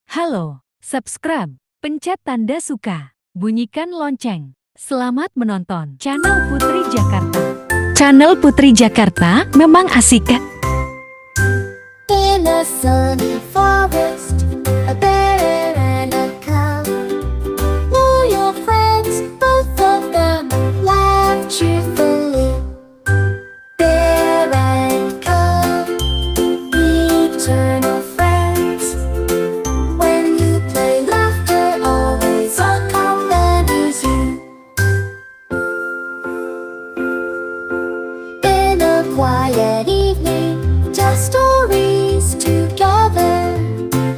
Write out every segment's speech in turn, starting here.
Halo, subscribe, pencet tanda suka, bunyikan lonceng. Selamat menonton channel Putri Jakarta. Channel Putri Jakarta memang asik kan? In a sunny forest, a bear and a cow. Loyal friends, both of them laugh cheerfully. Bear and cow, eternal friends. When you play, laughter always accompanies you. In a quiet evening, tell stories together.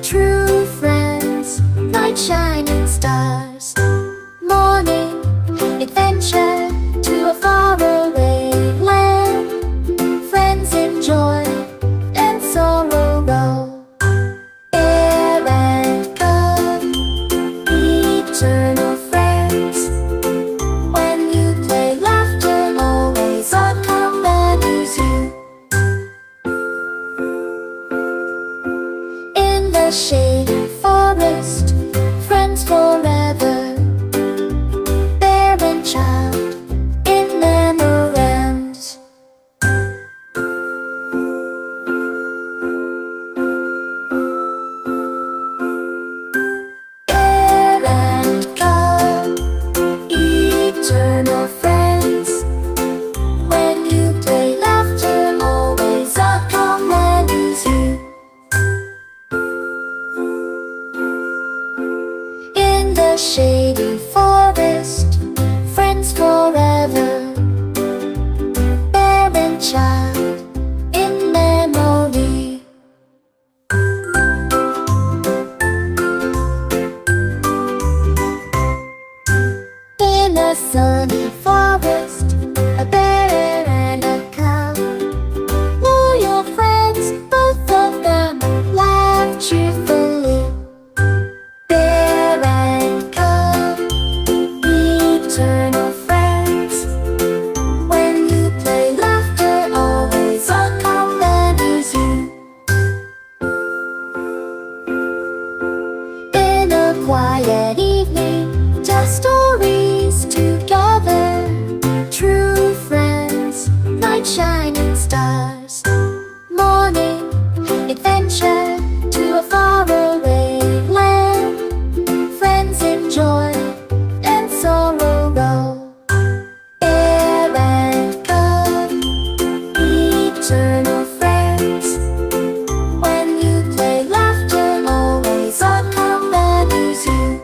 True friends, night shining stars. Morning, adventure to a faraway land. Friends in joy and sorrow roll. Bear and cub, eternal friends. When you play, laughter always accompanies you. In the shady forest, friends forever. Bear and child in memorams. Bear and cub, eternal friends. When you play, laughter always accompanies you. In the shady forest, friends forever. Bear and child in memory. In a sunny forest, a bear and a cow. Loyal friends, both of them laugh cheerfully. Bear and cub, eternal friends. When you play, laughter always accompanies you. In a quiet evening, tell stories together. True friends, night shining stars. Morning, adventure to a faraway land. Friends in joy and sorrow roll. Bear and cub, eternal friends. When you play, laughter always accompanies you.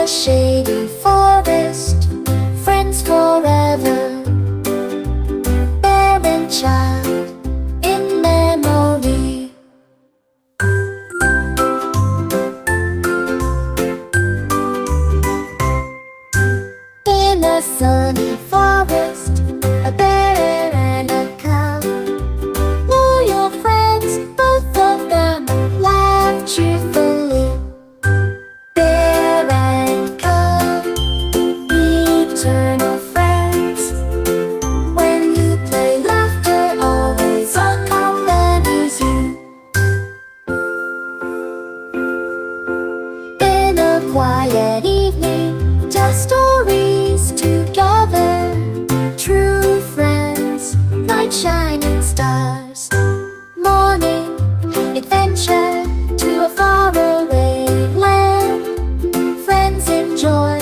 the shady forest, friends forever. Bear and child in memory. In a sunny forest, a bear and a cow, loyal friends, both of them, laugh cheerfully. Bear and cow, eternal friends. When you play, laughter always accompanies you. In a quiet evening, tell stories together. True friends, night shining stars. Morning, adventure to a faraway land. Friends in joy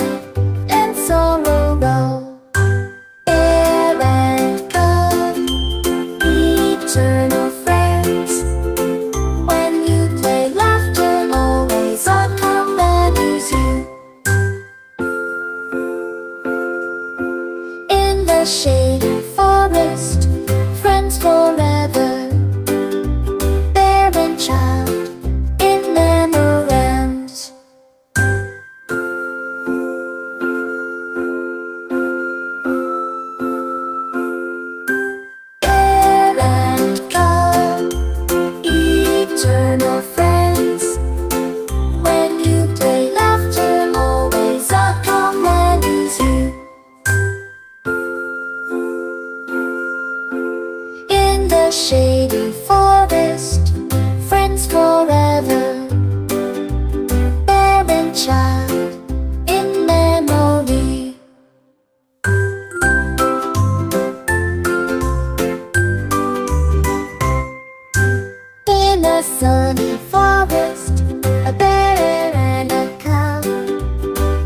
and sorrow roll. Bear and cub, eternal friends. When you play, laughter always accompanies you. In the shady forest, friends forever. Bear and child in memorams. Bear and cub, eternal friends. When you play, laughter always accompanies you. In the shady forest, friends forever. Bear and child in memory. In a sunny forest, a bear and a cow,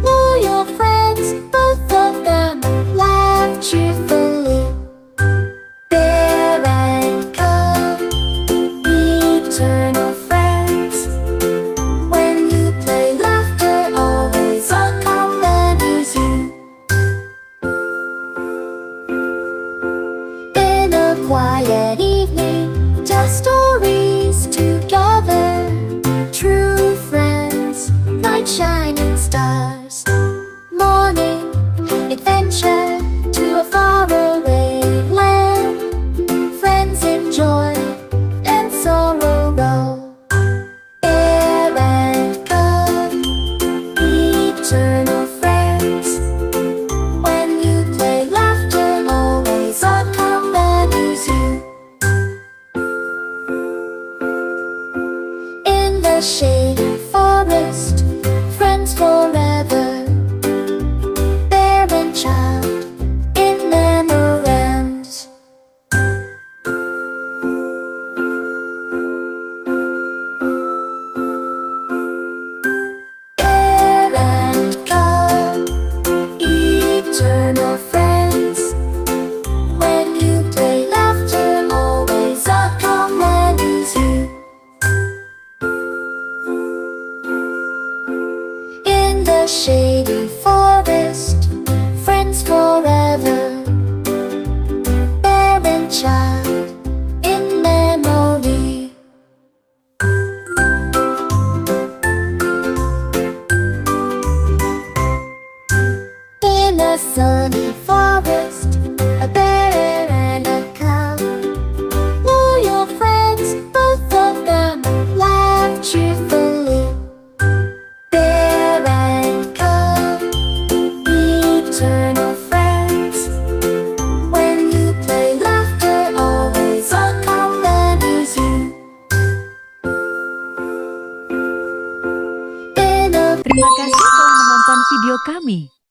loyal friends, both of them, laugh cheerfully. Bear and cub, eternal friends. When you play, laughter always accompanies you. In a quiet evening, tell stories together. True friends, night shining stars. Morning, adventure to a faraway land. Friends in joy and sorrow roll. Bear and cub, eternal friends. When you play, laughter always accompanies you. In the shady forest, friends forever. Bear and child in memorams. Bear and cub, eternal friends. When you play, laughter always accompanies you. In the shady forest, friends forever. Bear and child in memory. In a sunny forest, a bear and a cow, loyal friends, both of them, laugh cheerfully. Bear and cub, eternal friends. When you play, laughter always accompanies you. Terima kasih telah menonton video kami.